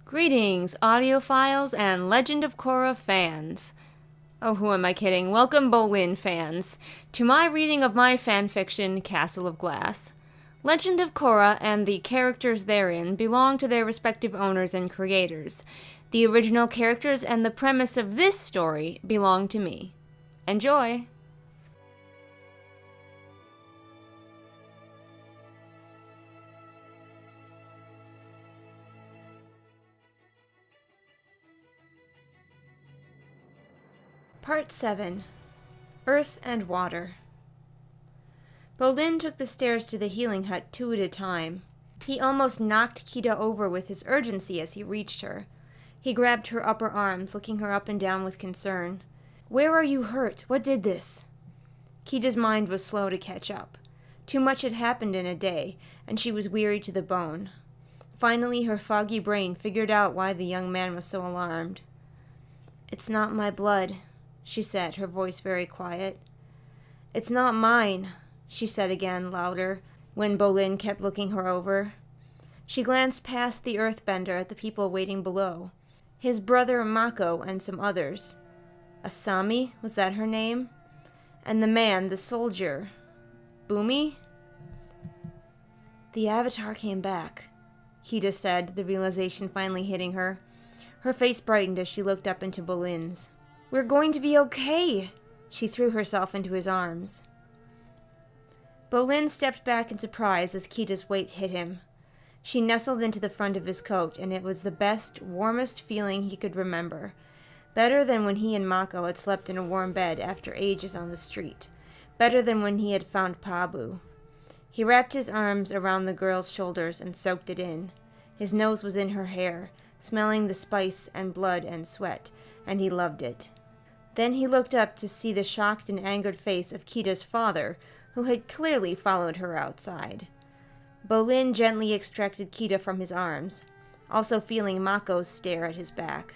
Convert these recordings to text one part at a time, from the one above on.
Greetings, audiophiles and Legend of Korra fans. Oh, who am I kidding? Welcome, Bolin fans, to my reading of my fanfiction, Castle of Glass. Legend of Korra and the characters therein belong to their respective owners and creators. The original characters and the premise of this story belong to me. Enjoy! Part 7. Earth and Water. Bolin took the stairs to the healing hut 2 at a time. He almost knocked Kita over with his urgency as he reached her. He grabbed her upper arms, looking her up and down with concern. "Where are you hurt? What did this?" Kita's mind was slow to catch up. Too much had happened in a day, and she was weary to the bone. Finally, her foggy brain figured out why the young man was so alarmed. "It's not my blood," she said, her voice very quiet. "It's not mine," she said again, louder, when Bolin kept looking her over. She glanced past the earthbender at the people waiting below. His brother Mako and some others. Asami, was that her name? And the man, the soldier. Bumi? "The Avatar came back," Kita said, the realization finally hitting her. Her face brightened as she looked up into Bolin's. "We're going to be okay!" She threw herself into his arms. Bolin stepped back in surprise as Kita's weight hit him. She nestled into the front of his coat, and it was the best, warmest feeling he could remember. Better than when he and Mako had slept in a warm bed after ages on the street. Better than when he had found Pabu. He wrapped his arms around the girl's shoulders and soaked it in. His nose was in her hair, smelling the spice and blood and sweat, and he loved it. Then he looked up to see the shocked and angered face of Kita's father, who had clearly followed her outside. Bolin gently extracted Kita from his arms, also feeling Mako's stare at his back.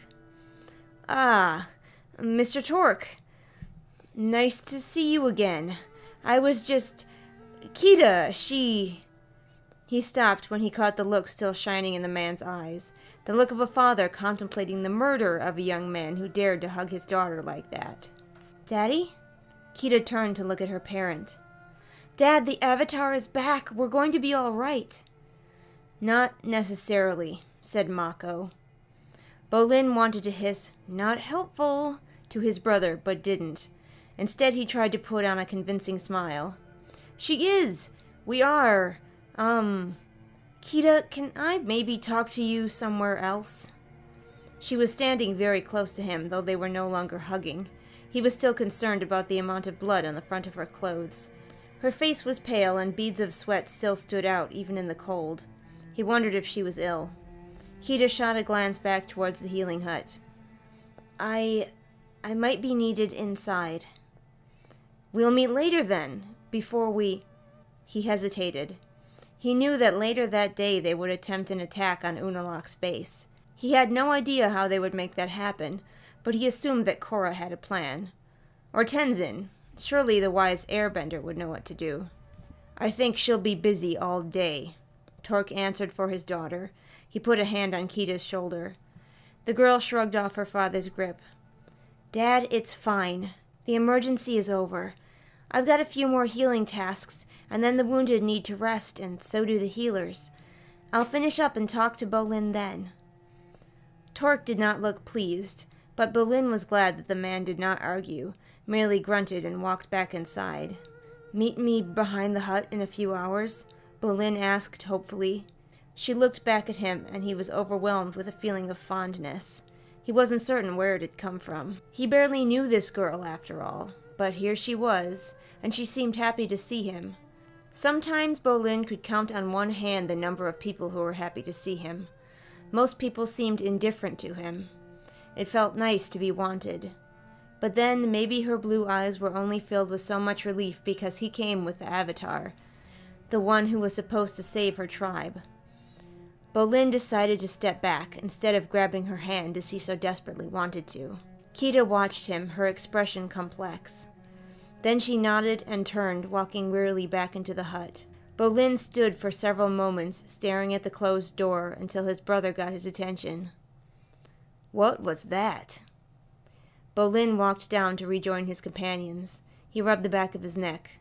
"Ah, Mr. Torque. Nice to see you again. I was just... Kita, she..." He stopped when he caught the look still shining in the man's eyes. The look of a father contemplating the murder of a young man who dared to hug his daughter like that. "Daddy?" Kita turned to look at her parent. "Dad, the Avatar is back. We're going to be all right." "Not necessarily," said Mako. Bolin wanted to hiss, "Not helpful," to his brother, but didn't. Instead, he tried to put on a convincing smile. "She is. We are. Kita, can I maybe talk to you somewhere else?" She was standing very close to him, though they were no longer hugging. He was still concerned about the amount of blood on the front of her clothes. Her face was pale, and beads of sweat still stood out, even in the cold. He wondered if she was ill. Kita shot a glance back towards the healing hut. I might be needed inside." "We'll meet later, then, before we..." He hesitated. He knew that later that day they would attempt an attack on Unalaq's base. He had no idea how they would make that happen, but he assumed that Korra had a plan. Or Tenzin. Surely the wise airbender would know what to do. "I think she'll be busy all day," Torque answered for his daughter. He put a hand on Kita's shoulder. The girl shrugged off her father's grip. "Dad, it's fine. The emergency is over. I've got a few more healing tasks, and then the wounded need to rest, and so do the healers. I'll finish up and talk to Bolin then." Torque did not look pleased, but Bolin was glad that the man did not argue, merely grunted and walked back inside. "Meet me behind the hut in a few hours?" Bolin asked hopefully. She looked back at him, and he was overwhelmed with a feeling of fondness. He wasn't certain where it had come from. He barely knew this girl, after all, but here she was, and she seemed happy to see him. Sometimes Bolin could count on one hand the number of people who were happy to see him. Most people seemed indifferent to him. It felt nice to be wanted. But then maybe her blue eyes were only filled with so much relief because he came with the Avatar, the one who was supposed to save her tribe. Bolin decided to step back instead of grabbing her hand as he so desperately wanted to. Kita watched him, her expression complex. Then she nodded and turned, walking wearily back into the hut. Bolin stood for several moments, staring at the closed door until his brother got his attention. What was that? Bolin walked down to rejoin his companions. He rubbed the back of his neck.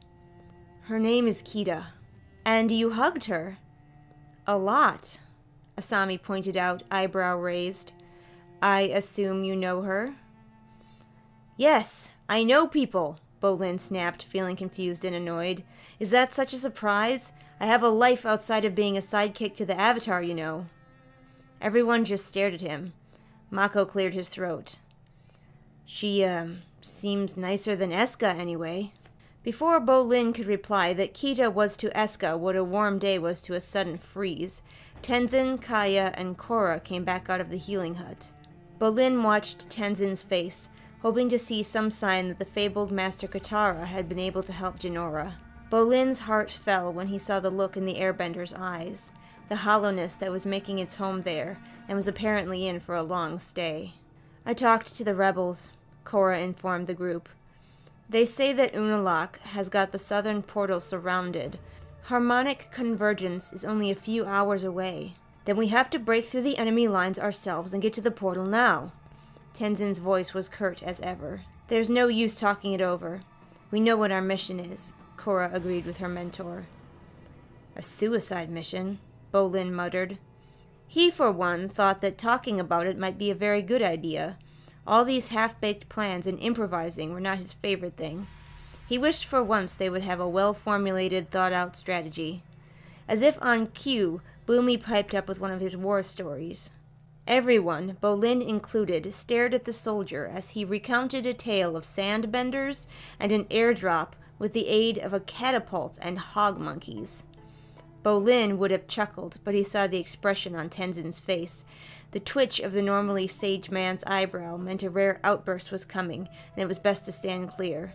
Her name is Kita. And you hugged her? A lot, Asami pointed out, eyebrow raised. I assume you know her? Yes, I know people, Bolin snapped, feeling confused and annoyed. Is that such a surprise? I have a life outside of being a sidekick to the Avatar, you know. Everyone just stared at him. Mako cleared his throat. She, seems nicer than Eska, anyway. Before Bolin could reply that Kita was to Eska what a warm day was to a sudden freeze, Tenzin, Kaya, and Korra came back out of the healing hut. Bolin watched Tenzin's face, hoping to see some sign that the fabled Master Katara had been able to help Jinora. Bolin's heart fell when he saw the look in the airbender's eyes, the hollowness that was making its home there, and was apparently in for a long stay. I talked to the rebels, Korra informed the group. They say that Unalaq has got the southern portal surrounded. Harmonic convergence is only a few hours away. Then we have to break through the enemy lines ourselves and get to the portal now. Tenzin's voice was curt as ever. There's no use talking it over. We know what our mission is, Korra agreed with her mentor. A suicide mission, Bolin muttered. He, for one, thought that talking about it might be a very good idea. All these half-baked plans and improvising were not his favorite thing. He wished for once they would have a well-formulated, thought-out strategy. As if on cue, Boomy piped up with one of his war stories. Everyone, Bolin included, stared at the soldier as he recounted a tale of sandbenders and an airdrop with the aid of a catapult and hog monkeys. Bolin would have chuckled, but he saw the expression on Tenzin's face. The twitch of the normally sage man's eyebrow meant a rare outburst was coming, and it was best to stand clear.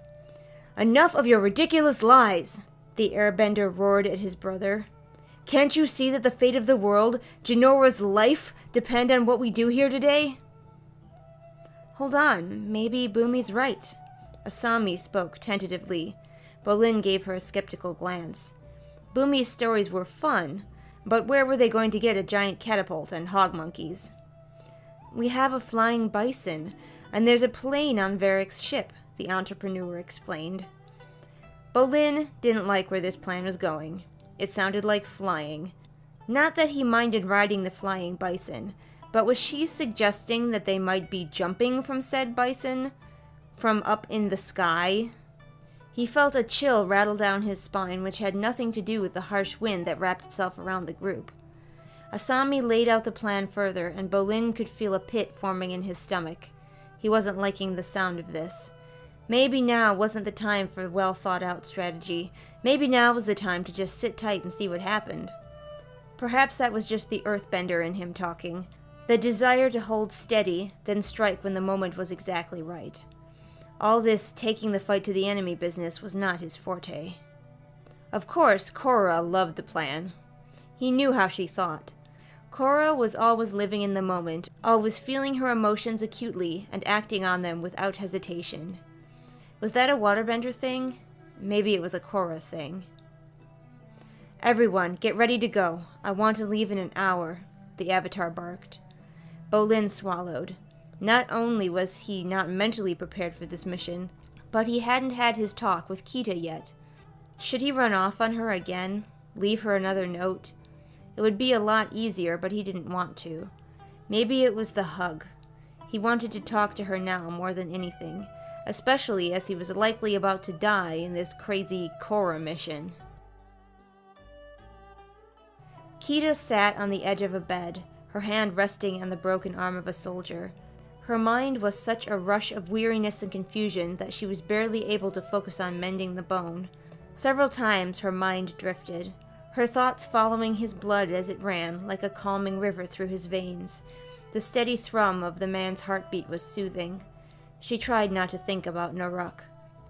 Enough of your ridiculous lies! The airbender roared at his brother. Can't you see that the fate of the world, Jinora's life, depend on what we do here today? Hold on, maybe Boomy's right. Asami spoke tentatively. Bolin gave her a skeptical glance. Boomy's stories were fun, but where were they going to get a giant catapult and hog monkeys? We have a flying bison, and there's a plane on Varric's ship, the entrepreneur explained. Bolin didn't like where this plan was going. It sounded like flying. Not that he minded riding the flying bison, but was she suggesting that they might be jumping from said bison? From up in the sky? He felt a chill rattle down his spine, which had nothing to do with the harsh wind that wrapped itself around the group. Asami laid out the plan further, and Bolin could feel a pit forming in his stomach. He wasn't liking the sound of this. Maybe now wasn't the time for well-thought-out strategy. Maybe now was the time to just sit tight and see what happened. Perhaps that was just the earthbender in him talking. The desire to hold steady, then strike when the moment was exactly right. All this taking the fight to the enemy business was not his forte. Of course, Korra loved the plan. He knew how she thought. Korra was always living in the moment, always feeling her emotions acutely and acting on them without hesitation. Was that a waterbender thing? Maybe it was a Korra thing. Everyone, get ready to go. I want to leave in an hour, the Avatar barked. Bolin swallowed. Not only was he not mentally prepared for this mission, but he hadn't had his talk with Kita yet. Should he run off on her again? Leave her another note? It would be a lot easier, but he didn't want to. Maybe it was the hug. He wanted to talk to her now more than anything, especially as he was likely about to die in this crazy Korra mission. Kita sat on the edge of a bed, her hand resting on the broken arm of a soldier. Her mind was such a rush of weariness and confusion that she was barely able to focus on mending the bone. Several times her mind drifted, her thoughts following his blood as it ran like a calming river through his veins. The steady thrum of the man's heartbeat was soothing. She tried not to think about Naruk,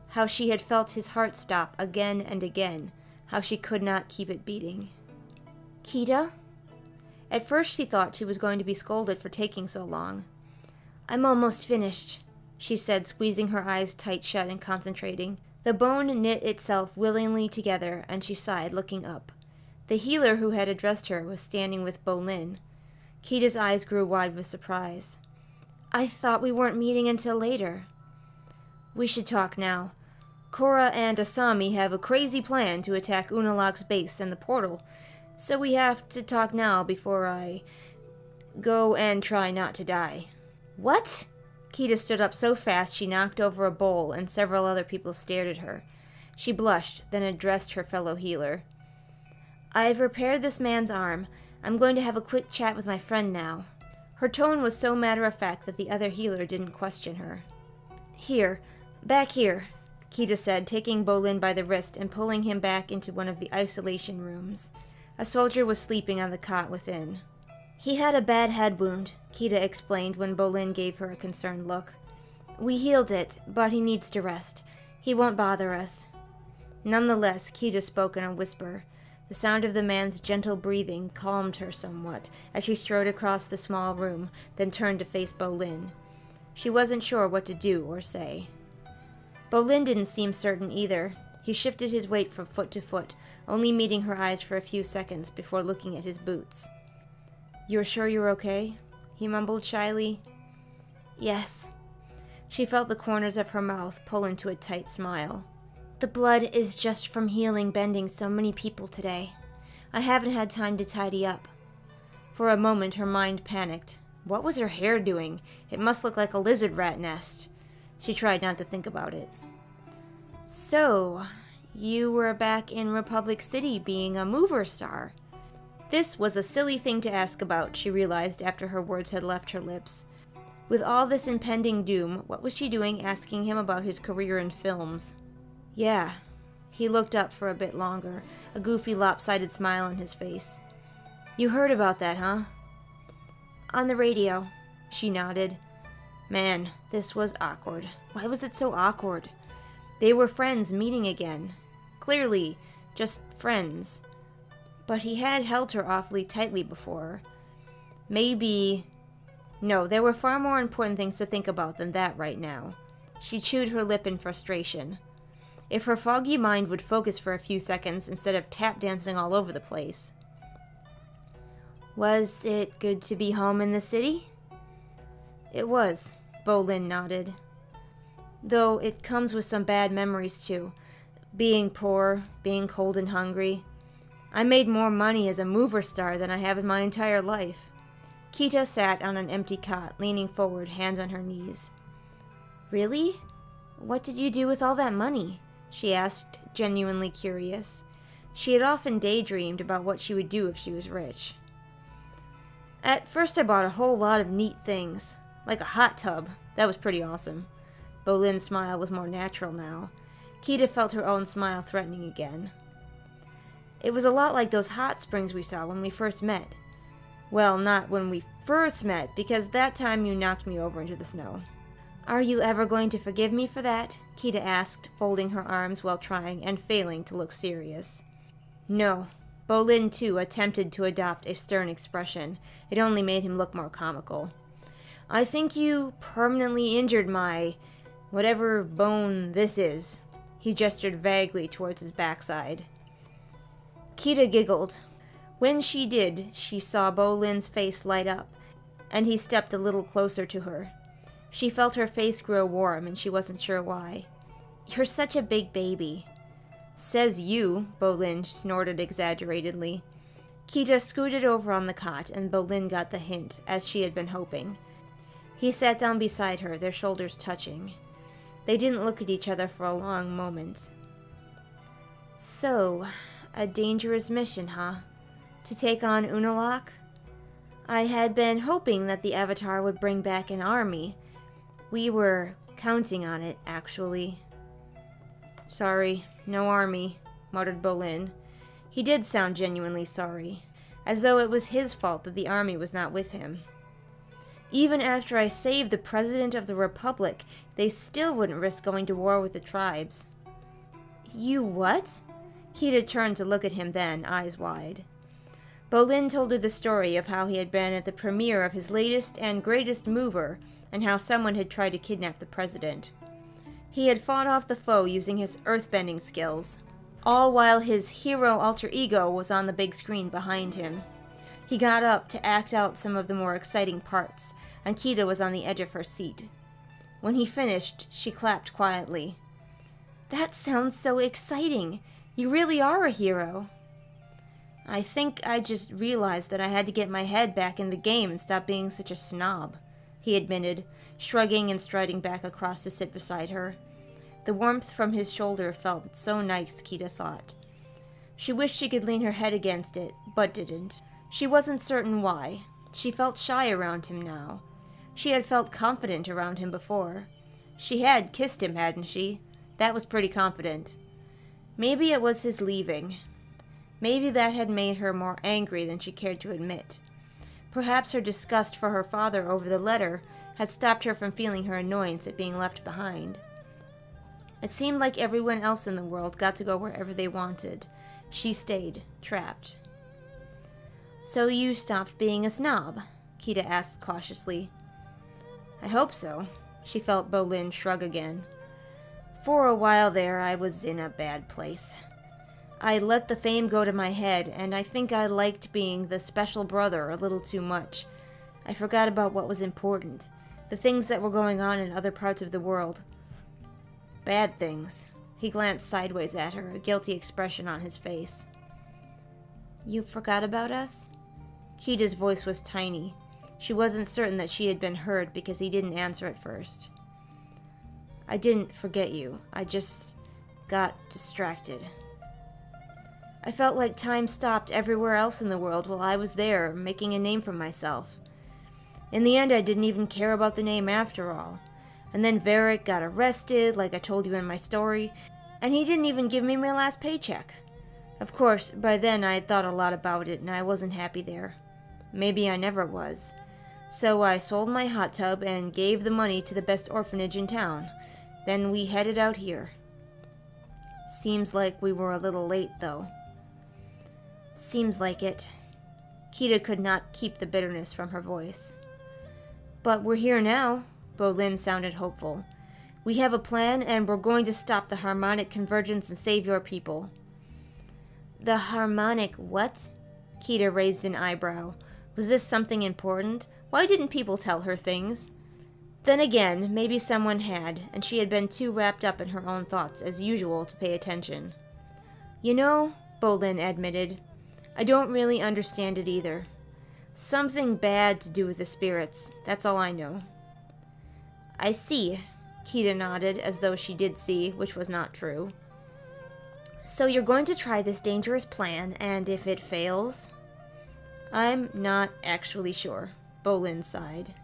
how she had felt his heart stop again and again, how she could not keep it beating. Kita? At first she thought she was going to be scolded for taking so long. I'm almost finished, she said, squeezing her eyes tight shut and concentrating. The bone knit itself willingly together, and she sighed, looking up. The healer who had addressed her was standing with Bolin. Kita's eyes grew wide with surprise. I thought we weren't meeting until later. We should talk now. Korra and Asami have a crazy plan to attack Unalaq's base and the portal, so we have to talk now before I go and try not to die. What? Kita stood up so fast she knocked over a bowl, and several other people stared at her. She blushed, then addressed her fellow healer. I've repaired this man's arm. I'm going to have a quick chat with my friend now. Her tone was so matter-of-fact that the other healer didn't question her. Here, back here, Kita said, taking Bolin by the wrist and pulling him back into one of the isolation rooms. A soldier was sleeping on the cot within. He had a bad head wound, Kita explained when Bolin gave her a concerned look. We healed it, but he needs to rest. He won't bother us. Nonetheless, Kita spoke in a whisper. The sound of the man's gentle breathing calmed her somewhat as she strode across the small room, then turned to face Bolin. She wasn't sure what to do or say. Bolin didn't seem certain either. He shifted his weight from foot to foot, only meeting her eyes for a few seconds before looking at his boots. "You're sure you're okay?" he mumbled shyly. "Yes." She felt the corners of her mouth pull into a tight smile. "The blood is just from healing bending so many people today. I haven't had time to tidy up." For a moment her mind panicked. What was her hair doing? It must look like a lizard rat nest. She tried not to think about it. "So, you were back in Republic City being a mover star." This was a silly thing to ask about, she realized after her words had left her lips. With all this impending doom, what was she doing asking him about his career in films? "Yeah." He looked up for a bit longer, a goofy lopsided smile on his face. "You heard about that, huh?" "On the radio," she nodded. Man, this was awkward. Why was it so awkward? They were friends meeting again. Clearly, just friends. But he had held her awfully tightly before. Maybe... No, there were far more important things to think about than that right now. She chewed her lip in frustration. If her foggy mind would focus for a few seconds instead of tap dancing all over the place. "Was it good to be home in the city?" "It was," Bolin nodded. "Though it comes with some bad memories too. Being poor, being cold and hungry. I made more money as a mover star than I have in my entire life." Kita sat on an empty cot, leaning forward, hands on her knees. "Really? What did you do with all that money?" she asked, genuinely curious. She had often daydreamed about what she would do if she was rich. "At first I bought a whole lot of neat things, like a hot tub. That was pretty awesome." Bolin's smile was more natural now. Kita felt her own smile threatening again. "It was a lot like those hot springs we saw when we first met. Well, not when we first met, because that time you knocked me over into the snow." "Are you ever going to forgive me for that?" Kita asked, folding her arms while trying and failing to look serious. "No." Bolin, too, attempted to adopt a stern expression. It only made him look more comical. "I think you permanently injured my... whatever bone this is." He gestured vaguely towards his backside. Kita giggled. When she did, she saw Bolin's face light up, and he stepped a little closer to her. She felt her face grow warm, and she wasn't sure why. "You're such a big baby." "Says you," Bolin snorted exaggeratedly. Kita scooted over on the cot, and Bolin got the hint, as she had been hoping. He sat down beside her, their shoulders touching. They didn't look at each other for a long moment. "So, a dangerous mission, huh? To take on Unalaq? I had been hoping that the Avatar would bring back an army. We were counting on it, actually." "Sorry, no army," muttered Bolin. He did sound genuinely sorry, as though it was his fault that the army was not with him. "Even after I saved the President of the Republic, they still wouldn't risk going to war with the tribes." "You what?" Kita turned to look at him then, eyes wide. Bolin told her the story of how he had been at the premiere of his latest and greatest mover, and how someone had tried to kidnap the president. He had fought off the foe using his earthbending skills, all while his hero alter ego was on the big screen behind him. He got up to act out some of the more exciting parts, and Kita was on the edge of her seat. When he finished, she clapped quietly. "That sounds so exciting! You really are a hero!" "I think I just realized that I had to get my head back in the game and stop being such a snob," he admitted, shrugging and striding back across to sit beside her. The warmth from his shoulder felt so nice, Kita thought. She wished she could lean her head against it, but didn't. She wasn't certain why. She felt shy around him now. She had felt confident around him before. She had kissed him, hadn't she? That was pretty confident. Maybe it was his leaving. Maybe that had made her more angry than she cared to admit. Perhaps her disgust for her father over the letter had stopped her from feeling her annoyance at being left behind. It seemed like everyone else in the world got to go wherever they wanted. She stayed, trapped. "So you stopped being a snob?" Kita asked cautiously. "I hope so." She felt Bolin shrug again. "For a while there, I was in a bad place. I let the fame go to my head, and I think I liked being the special brother a little too much. I forgot about what was important, the things that were going on in other parts of the world. Bad things." He glanced sideways at her, a guilty expression on his face. "You forgot about us?" Kita's voice was tiny. She wasn't certain that she had been heard because he didn't answer at first. "I didn't forget you. I just got distracted. I felt like time stopped everywhere else in the world while I was there, making a name for myself. In the end, I didn't even care about the name after all. And then Varric got arrested, like I told you in my story, and he didn't even give me my last paycheck. Of course, by then I had thought a lot about it, and I wasn't happy there. Maybe I never was. So I sold my hot tub and gave the money to the best orphanage in town. Then we headed out here. Seems like we were a little late, though." "Seems like it." Kita could not keep the bitterness from her voice. "But we're here now." Bolin sounded hopeful. "We have a plan, and we're going to stop the harmonic convergence and save your people." "The harmonic what?" Kita raised an eyebrow. Was this something important? Why didn't people tell her things? Then again, maybe someone had, and she had been too wrapped up in her own thoughts, as usual, to pay attention. "You know," Bolin admitted, "I don't really understand it either. Something bad to do with the spirits, that's all I know." "I see," Kita nodded, as though she did see, which was not true. "So you're going to try this dangerous plan, and if it fails?" "I'm not actually sure," Bolin sighed.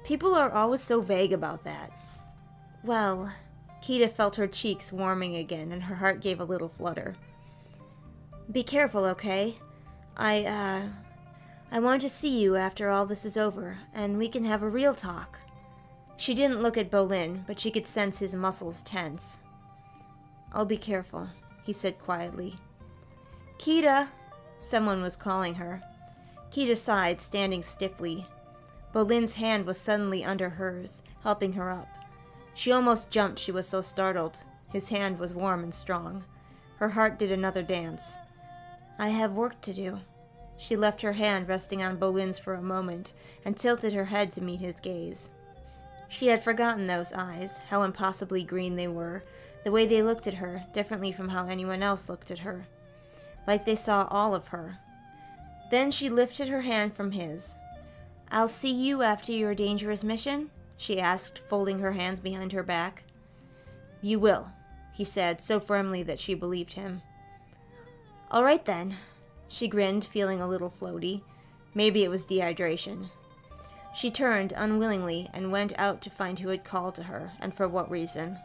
"People are always so vague about that." "Well," Kita felt her cheeks warming again, and her heart gave a little flutter. "Be careful, okay? I want to see you after all this is over, and we can have a real talk." She didn't look at Bolin, but she could sense his muscles tense. "I'll be careful," he said quietly. "Kita!" Someone was calling her. Kita sighed, standing stiffly. Bolin's hand was suddenly under hers, helping her up. She almost jumped, she was so startled. His hand was warm and strong. Her heart did another dance. "I have work to do." She left her hand resting on Bolin's for a moment, and tilted her head to meet his gaze. She had forgotten those eyes, how impossibly green they were, the way they looked at her, differently from how anyone else looked at her. Like they saw all of her. Then she lifted her hand from his. "I'll see you after your dangerous mission?" she asked, folding her hands behind her back. "You will," he said, so firmly that she believed him. "All right then." She grinned, feeling a little floaty. Maybe it was dehydration. She turned unwillingly and went out to find who had called to her, and for what reason.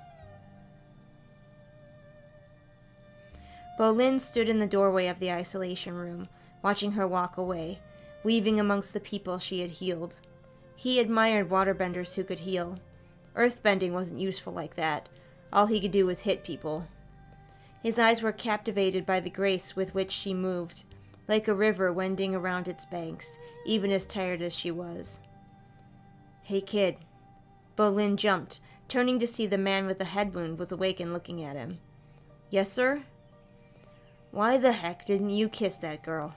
Bolin stood in the doorway of the isolation room, watching her walk away, weaving amongst the people she had healed. He admired waterbenders who could heal. Earthbending wasn't useful like that. All he could do was hit people. His eyes were captivated by the grace with which she moved, like a river wending around its banks, even as tired as she was. "Hey, kid." Bolin jumped, turning to see the man with the head wound was awake and looking at him. "Yes, sir?" "Why the heck didn't you kiss that girl?"